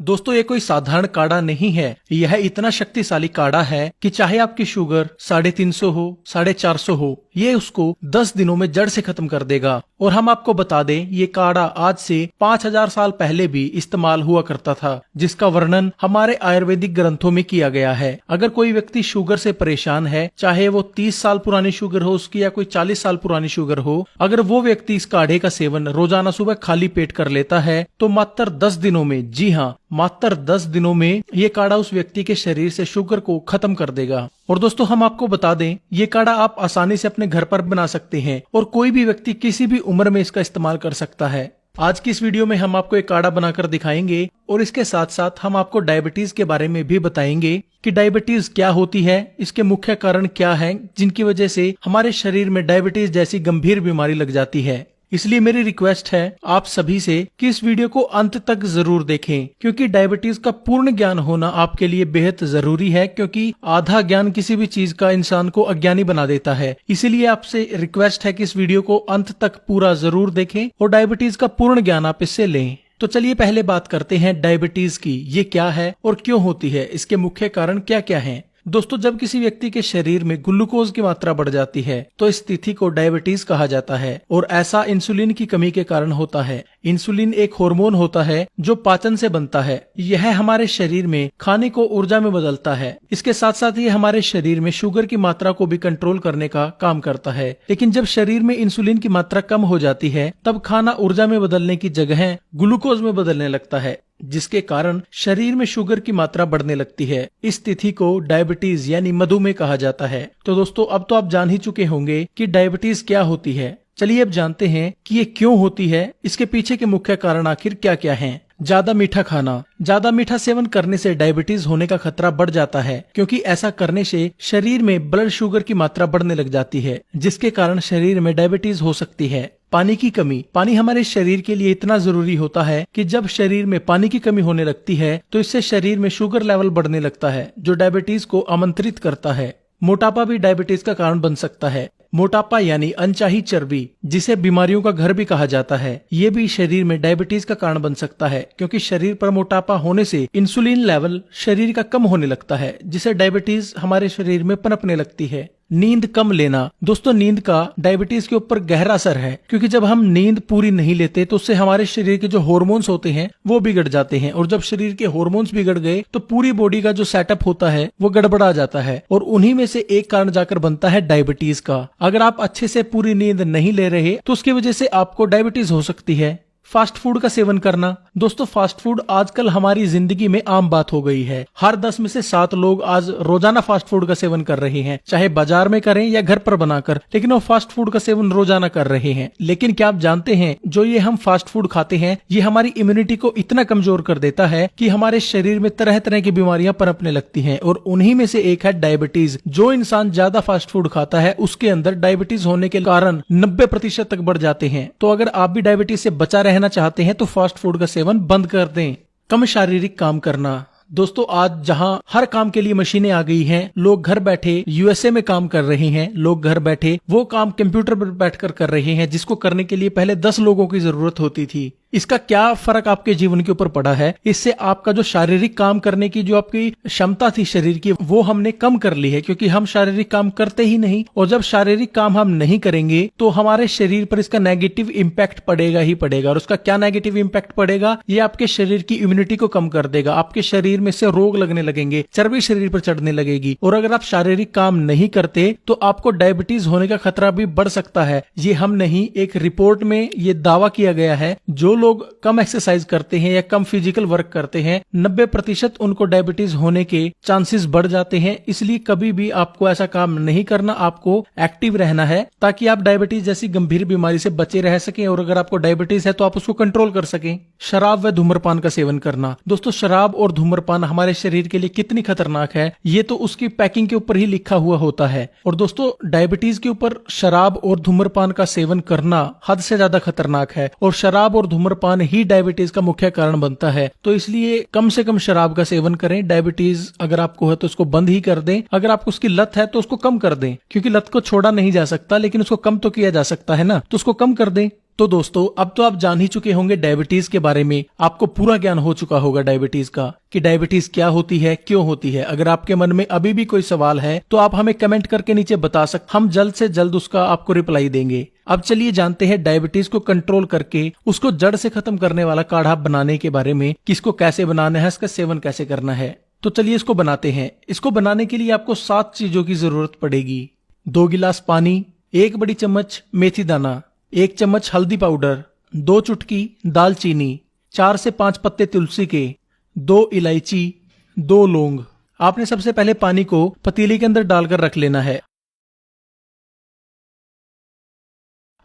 दोस्तों ये कोई साधारण काढ़ा नहीं है, यह इतना शक्तिशाली काढ़ा है कि चाहे आपकी शुगर 350 हो 450 हो, ये उसको 10 दिनों में जड़ से खत्म कर देगा। और हम आपको बता दें ये काढ़ा आज से 5000 साल पहले भी इस्तेमाल हुआ करता था, जिसका वर्णन हमारे आयुर्वेदिक ग्रंथों में किया गया है। अगर कोई व्यक्ति शुगर से परेशान है, चाहे वो 30 साल पुरानी शुगर हो उसकी या कोई 40 साल पुरानी शुगर हो, अगर वो व्यक्ति इस काढ़े का सेवन रोजाना सुबह खाली पेट कर लेता है तो मात्र 10 दिनों में, जी हाँ मात्र 10 दिनों में ये काढ़ा उस व्यक्ति के शरीर से शुगर को खत्म कर देगा। और दोस्तों हम आपको बता दें ये काढ़ा आप आसानी से अपने घर पर बना सकते हैं और कोई भी व्यक्ति किसी भी उम्र में इसका इस्तेमाल कर सकता है। आज की इस वीडियो में हम आपको एक काढ़ा बनाकर दिखाएंगे और इसके साथ साथ हम आपको डायबिटीज के बारे में भी बताएंगे कि डायबिटीज क्या होती है, इसके मुख्य कारण क्या हैं जिनकी वजह से हमारे शरीर में डायबिटीज जैसी गंभीर बीमारी लग जाती है। इसलिए मेरी रिक्वेस्ट है आप सभी से कि इस वीडियो को अंत तक जरूर देखें, क्योंकि डायबिटीज का पूर्ण ज्ञान होना आपके लिए बेहद जरूरी है, क्योंकि आधा ज्ञान किसी भी चीज का इंसान को अज्ञानी बना देता है। इसीलिए आपसे रिक्वेस्ट है कि इस वीडियो को अंत तक पूरा जरूर देखें और डायबिटीज का पूर्ण ज्ञान आप इससे लें। तो चलिए पहले बात करते हैं डायबिटीज की। ये क्या है और क्यों होती है, इसके मुख्य कारण क्या क्या हैं। दोस्तों जब किसी व्यक्ति के शरीर में ग्लूकोज की मात्रा बढ़ जाती है तो इस स्थिति को डायबिटीज कहा जाता है और ऐसा इंसुलिन की कमी के कारण होता है। इंसुलिन एक हार्मोन होता है जो पाचन से बनता है। यह हमारे शरीर में खाने को ऊर्जा में बदलता है। इसके साथ साथ ये हमारे शरीर में शुगर की मात्रा को भी कंट्रोल करने का काम करता है। लेकिन जब शरीर में इंसुलिन की मात्रा कम हो जाती है तब खाना ऊर्जा में बदलने की जगह ग्लूकोज में बदलने लगता है, जिसके कारण शरीर में शुगर की मात्रा बढ़ने लगती है। इस स्थिति को डायबिटीज यानी मधुमेह कहा जाता है। तो दोस्तों अब तो आप जान ही चुके होंगे कि डायबिटीज क्या होती है। चलिए अब जानते हैं कि ये क्यों होती है, इसके पीछे के मुख्य कारण आखिर क्या क्या हैं। ज्यादा मीठा खाना। ज्यादा मीठा सेवन करने से डायबिटीज होने का खतरा बढ़ जाता है, क्योंकि ऐसा करने से शरीर में ब्लड शुगर की मात्रा बढ़ने लग जाती है, जिसके कारण शरीर में डायबिटीज हो सकती है। पानी की कमी। पानी हमारे शरीर के लिए इतना जरूरी होता है कि जब शरीर में पानी की कमी होने लगती है तो इससे शरीर में शुगर लेवल बढ़ने लगता है, जो डायबिटीज को आमंत्रित करता है। मोटापा भी डायबिटीज का कारण बन सकता है। मोटापा यानी अनचाही चर्बी, जिसे बीमारियों का घर भी कहा जाता है, ये भी शरीर में डायबिटीज का कारण बन सकता है, क्योंकि शरीर पर मोटापा होने से इंसुलिन लेवल शरीर का कम होने लगता है, जिसे डायबिटीज हमारे शरीर में पनपने लगती है। नींद कम लेना। दोस्तों नींद का डायबिटीज के ऊपर गहरा असर है, क्योंकि जब हम नींद पूरी नहीं लेते तो उससे हमारे शरीर के जो हार्मोन्स होते हैं वो बिगड़ जाते हैं, और जब शरीर के हार्मोन्स बिगड़ गए तो पूरी बॉडी का जो सेटअप होता है वो गड़बड़ा जाता है, और उन्हीं में से एक कारण जाकर बनता है डायबिटीज का। अगर आप अच्छे से पूरी नींद नहीं ले रहे तो उसकी वजह से आपको डायबिटीज हो सकती है। फास्ट फूड का सेवन करना। दोस्तों फास्ट फूड आजकल हमारी जिंदगी में आम बात हो गई है। हर 10 में से 7 लोग आज रोजाना फास्ट फूड का सेवन कर रहे हैं, चाहे बाजार में करें या घर पर बनाकर, लेकिन वो फास्ट फूड का सेवन रोजाना कर रहे हैं। लेकिन क्या आप जानते हैं जो ये हम फास्ट फूड खाते हैं ये हमारी इम्यूनिटी को इतना कमजोर कर देता है कि हमारे शरीर में तरह तरह की बीमारियां पनपने लगती हैं, और उन्हीं में से एक है डायबिटीज। जो इंसान ज्यादा फास्ट फूड खाता है उसके अंदर डायबिटीज होने के कारण 90% तक बढ़ जाते हैं। तो अगर आप भी डायबिटीज से बचा रहना चाहते हैं तो फास्ट फूड का सेवन बंद कर दें। कम शारीरिक काम करना। दोस्तों आज जहां हर काम के लिए मशीनें आ गई हैं, लोग घर बैठे यूएसए में काम कर रहे हैं, लोग घर बैठे वो काम कंप्यूटर पर बैठकर कर रहे हैं जिसको करने के लिए पहले 10 लोगों की जरूरत होती थी। इसका क्या फर्क आपके जीवन के ऊपर पड़ा है? इससे आपका जो शारीरिक काम करने की जो आपकी क्षमता थी शरीर की वो हमने कम कर ली है, क्योंकि हम शारीरिक काम करते ही नहीं, और जब शारीरिक काम हम नहीं करेंगे तो हमारे शरीर पर इसका नेगेटिव इम्पैक्ट पड़ेगा ही पड़ेगा। और उसका क्या नेगेटिव इम्पैक्ट पड़ेगा? ये आपके शरीर की इम्यूनिटी को कम कर देगा, आपके शरीर में से रोग लगने लगेंगे, चर्बी शरीर पर चढ़ने लगेगी, और अगर आप शारीरिक काम नहीं करते तो आपको डायबिटीज होने का खतरा भी बढ़ सकता है। ये हम नहीं, एक रिपोर्ट में ये दावा किया गया है जो लोग कम एक्सरसाइज करते हैं या कम फिजिकल वर्क करते हैं 90% उनको डायबिटीज होने के चांसेस बढ़ जाते हैं। इसलिए कभी भी आपको ऐसा काम नहीं करना, आपको एक्टिव रहना है ताकि आप डायबिटीज जैसी गंभीर बीमारी से बचे रह सकें, और अगर आपको डायबिटीज है तो आप उसको कंट्रोल कर सकें। शराब व धूम्रपान का सेवन करना। दोस्तों शराब और धूम्रपान हमारे शरीर के लिए कितनी खतरनाक है ये तो उसकी पैकिंग के ऊपर ही लिखा हुआ होता है, और दोस्तों डायबिटीज के ऊपर शराब और धूम्रपान का सेवन करना हद से ज्यादा खतरनाक है, और शराब और धूम्रपान ही डायबिटीज का मुख्य कारण बनता है। तो इसलिए कम से कम शराब का सेवन करें। डायबिटीज अगर आपको है तो उसको बंद ही कर दें, अगर आपको उसकी लत है तो उसको कम कर दें, क्योंकि लत को छोड़ा नहीं जा सकता लेकिन उसको कम तो किया जा सकता है ना, तो उसको कम कर दें। तो दोस्तों अब तो आप जान ही चुके होंगे डायबिटीज के बारे में, आपको पूरा ज्ञान हो चुका होगा डायबिटीज का कि डायबिटीज क्या होती है, क्यों होती है। अगर आपके मन में अभी भी कोई सवाल है तो आप हमें कमेंट करके नीचे बता सकते, हम जल्द से जल्द उसका आपको रिप्लाई देंगे। अब चलिए जानते हैं डायबिटीज को कंट्रोल करके उसको जड़ से खत्म करने वाला काढ़ा बनाने के बारे में, किसको कैसे बनाना है, इसका सेवन कैसे करना है। तो चलिए इसको बनाते हैं। इसको बनाने के लिए आपको 7 चीजों की जरूरत पड़ेगी। 2 गिलास पानी, 1 बड़ी चम्मच मेथी दाना, 1 चम्मच हल्दी पाउडर, 2 चुटकी दालचीनी, 4 से 5 पत्ते तुलसी के, 2 इलायची, 2 लौंग। आपने सबसे पहले पानी को पतीले के अंदर डालकर रख लेना है।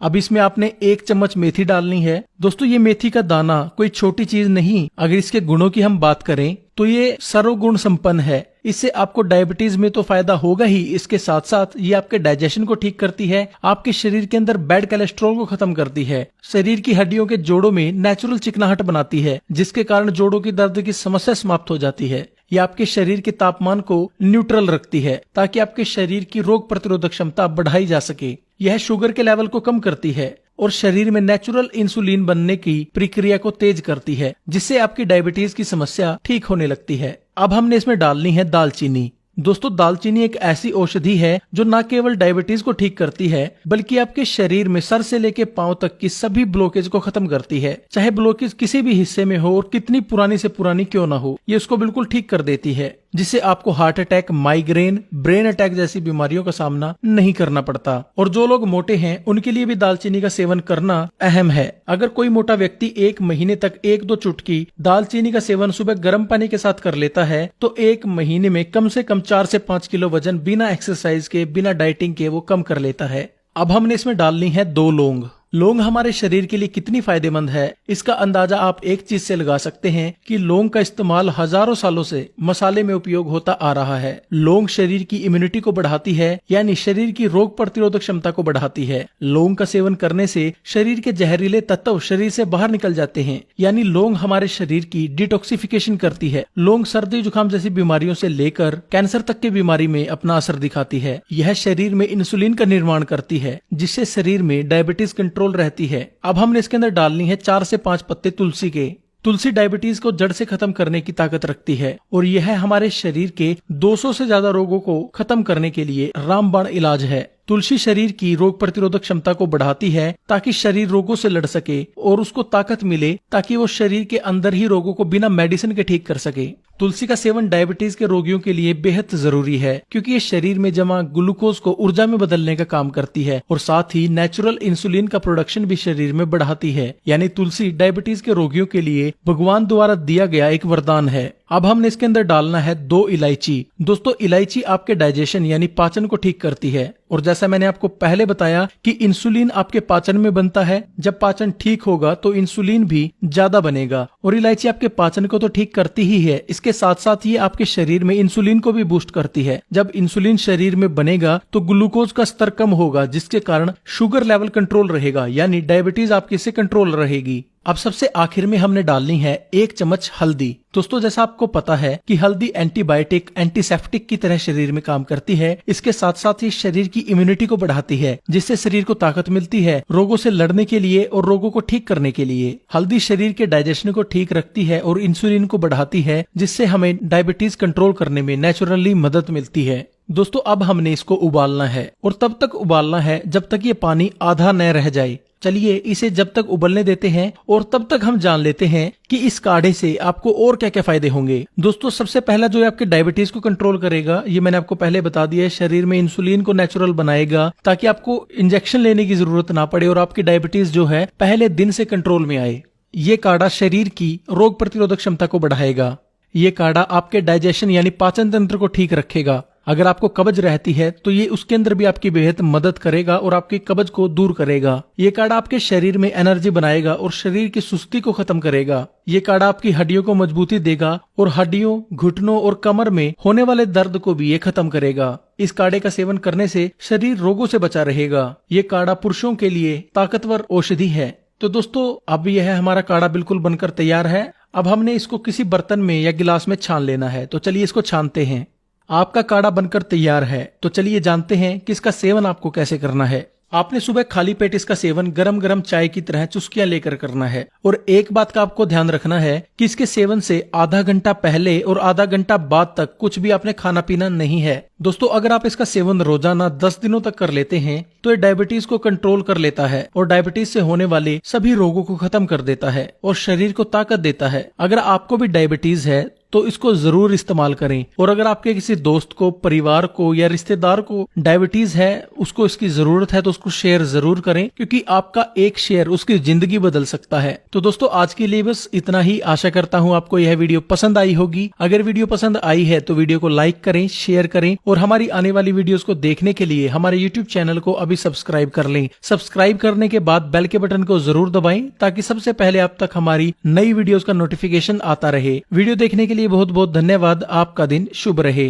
अब इसमें आपने 1 चम्मच मेथी डालनी है। दोस्तों ये मेथी का दाना कोई छोटी चीज नहीं, अगर इसके गुणों की हम बात करें तो ये सर्वगुण संपन्न है। इससे आपको डायबिटीज में तो फायदा होगा ही, इसके साथ साथ ये आपके डाइजेशन को ठीक करती है, आपके शरीर के अंदर बैड कोलेस्ट्रॉल को खत्म करती है, शरीर की हड्डियों के जोड़ों में नेचुरल चिकनाहट बनाती है, जिसके कारण जोड़ों की दर्द की समस्या समाप्त हो जाती है। ये आपके शरीर के तापमान को न्यूट्रल रखती है ताकि आपके शरीर की रोग प्रतिरोधक क्षमता बढ़ाई जा सके। यह शुगर के लेवल को कम करती है और शरीर में नेचुरल इंसुलिन बनने की प्रक्रिया को तेज करती है, जिससे आपकी डायबिटीज की समस्या ठीक होने लगती है। अब हमने इसमें डालनी है दालचीनी। दोस्तों दालचीनी एक ऐसी औषधि है जो न केवल डायबिटीज को ठीक करती है बल्कि आपके शरीर में सर से लेके पांव तक की सभी ब्लॉकेज को खत्म करती है। चाहे ब्लॉकेज किसी भी हिस्से में हो और कितनी पुरानी से पुरानी क्यों ना हो, ये उसको बिल्कुल ठीक कर देती है, जिससे आपको heart attack, migraine, brain attack जैसी बीमारियों का सामना नहीं करना पड़ता। और जो लोग मोटे हैं उनके लिए भी दालचीनी का सेवन करना अहम है। अगर कोई मोटा व्यक्ति 1 महीने तक 1-2 चुटकी दालचीनी का सेवन सुबह गर्म पानी के साथ कर लेता है तो 1 महीने में कम से कम 4 से 5 किलो वजन बिना एक्सरसाइज के, बिना डाइटिंग के वो कम कर लेता है। अब हमने इसमें डालनी है 2 लौंग। लौंग हमारे शरीर के लिए कितनी फायदेमंद है, इसका अंदाजा आप एक चीज से लगा सकते हैं कि लौंग का इस्तेमाल हजारों सालों से मसाले में उपयोग होता आ रहा है। लौंग शरीर की इम्यूनिटी को बढ़ाती है, यानी शरीर की रोग प्रतिरोधक क्षमता को बढ़ाती है। लौंग का सेवन करने से शरीर के जहरीले तत्व शरीर से बाहर निकल जाते हैं, यानी लौंग हमारे शरीर की डिटॉक्सिफिकेशन करती है। लौंग सर्दी जुकाम जैसी बीमारियों से लेकर कैंसर तक की बीमारी में अपना असर दिखाती है। यह शरीर में इंसुलिन का निर्माण करती है, जिससे शरीर में डायबिटीज कंट्रोल रहती है। अब हमने इसके अंदर डालनी है 4 से 5 पत्ते तुलसी के। तुलसी डायबिटीज को जड़ से खत्म करने की ताकत रखती है और यह हमारे शरीर के 200 से ज्यादा रोगों को खत्म करने के लिए रामबाण इलाज है। तुलसी शरीर की रोग प्रतिरोधक क्षमता को बढ़ाती है ताकि शरीर रोगों से लड़ सके और उसको ताकत मिले ताकि वो शरीर के अंदर ही रोगों को बिना मेडिसिन के ठीक कर सके। तुलसी का सेवन डायबिटीज के रोगियों के लिए बेहद जरूरी है क्योंकि ये शरीर में जमा ग्लूकोज को ऊर्जा में बदलने का काम करती है और साथ ही नेचुरल इंसुलिन का प्रोडक्शन भी शरीर में बढ़ाती है। यानी तुलसी डायबिटीज के रोगियों के लिए भगवान द्वारा दिया गया एक वरदान है। अब हमने इसके अंदर डालना है 2 इलायची। दोस्तों इलायची आपके डाइजेशन यानी पाचन को ठीक करती है और जैसा मैंने आपको पहले बताया कि इंसुलिन आपके पाचन में बनता है। जब पाचन ठीक होगा तो इंसुलिन भी ज्यादा बनेगा और इलायची आपके पाचन को तो ठीक करती ही है, इसके साथ साथ ये आपके शरीर में इंसुलिन को भी बूस्ट करती है। जब इंसुलिन शरीर में बनेगा तो ग्लूकोज का स्तर कम होगा, जिसके कारण शुगर लेवल कंट्रोल रहेगा, यानी डायबिटीज आपकी से कंट्रोल रहेगी। अब सबसे आखिर में हमने डालनी है 1 चम्मच हल्दी। दोस्तों जैसा आपको पता है कि हल्दी एंटीबायोटिक, एंटीसेप्टिक की तरह शरीर में काम करती है। इसके साथ साथ ही शरीर की इम्यूनिटी को बढ़ाती है, जिससे शरीर को ताकत मिलती है रोगों से लड़ने के लिए और रोगों को ठीक करने के लिए। हल्दी शरीर के डाइजेशन को ठीक रखती है और इंसुलिन को बढ़ाती है, जिससे हमें डायबिटीज कंट्रोल करने में नेचुरली मदद मिलती है। दोस्तों अब हमने इसको उबालना है और तब तक उबालना है जब तक ये पानी आधा न रह जाए। चलिए इसे जब तक उबलने देते हैं और तब तक हम जान लेते हैं कि इस काढ़े से आपको और क्या क्या फायदे होंगे। दोस्तों सबसे पहला जो है आपके डायबिटीज को कंट्रोल करेगा, ये मैंने आपको पहले बता दिया है। शरीर में इंसुलिन को नेचुरल बनाएगा ताकि आपको इंजेक्शन लेने की जरूरत ना पड़े और आपकी डायबिटीज जो है पहले दिन से कंट्रोल में आए। ये काढ़ा शरीर की रोग प्रतिरोधक क्षमता को बढ़ाएगा। ये काढ़ा आपके डाइजेशन यानी पाचन तंत्र को ठीक रखेगा। अगर आपको कब्ज रहती है तो ये उसके अंदर भी आपकी बेहद मदद करेगा और आपकी कब्ज को दूर करेगा। ये काढ़ा आपके शरीर में एनर्जी बनाएगा और शरीर की सुस्ती को खत्म करेगा। ये काढ़ा आपकी हड्डियों को मजबूती देगा और हड्डियों, घुटनों और कमर में होने वाले दर्द को भी ये खत्म करेगा। इस काढ़े का सेवन करने से शरीर रोगों से बचा रहेगा। ये काढ़ा पुरुषों के लिए ताकतवर औषधि है। तो दोस्तों अब यह हमारा काढ़ा बिल्कुल बनकर तैयार है। अब हमने इसको किसी बर्तन में या गिलास में छान लेना है। तो चलिए इसको छानते हैं। आपका काढ़ा बनकर तैयार है। तो चलिए जानते हैं कि इसका सेवन आपको कैसे करना है। आपने सुबह खाली पेट इसका सेवन गरम गरम चाय की तरह चुस्कियां लेकर करना है। और एक बात का आपको ध्यान रखना है कि इसके सेवन से आधा घंटा पहले और आधा घंटा बाद तक कुछ भी आपने खाना पीना नहीं है। दोस्तों, अगर आप इसका सेवन रोजाना 10 दिनों तक कर लेते हैं तो ये डायबिटीज को कंट्रोल कर लेता है और डायबिटीज से होने वाले सभी रोगों को खत्म कर देता है और शरीर को ताकत देता है। अगर आपको भी डायबिटीज है तो इसको जरूर इस्तेमाल करें। और अगर आपके किसी दोस्त को, परिवार को या रिश्तेदार को डायबिटीज है, उसको इसकी जरूरत है, तो उसको शेयर जरूर करें, क्योंकि आपका एक शेयर उसकी जिंदगी बदल सकता है। तो दोस्तों, आज के लिए बस इतना ही। आशा करता हूँ आपको यह वीडियो पसंद आई होगी। अगर वीडियो पसंद आई है तो वीडियो को लाइक करें, शेयर करें और हमारी आने वाली वीडियोस को देखने के लिए हमारे यूट्यूब चैनल को अभी सब्सक्राइब कर लें। सब्सक्राइब करने के बाद बेल के बटन को जरूर दबाएं ताकि सबसे पहले आप तक हमारी नई वीडियोस का नोटिफिकेशन आता रहे। वीडियो देखने के लिए बहुत बहुत धन्यवाद। आपका दिन शुभ रहे।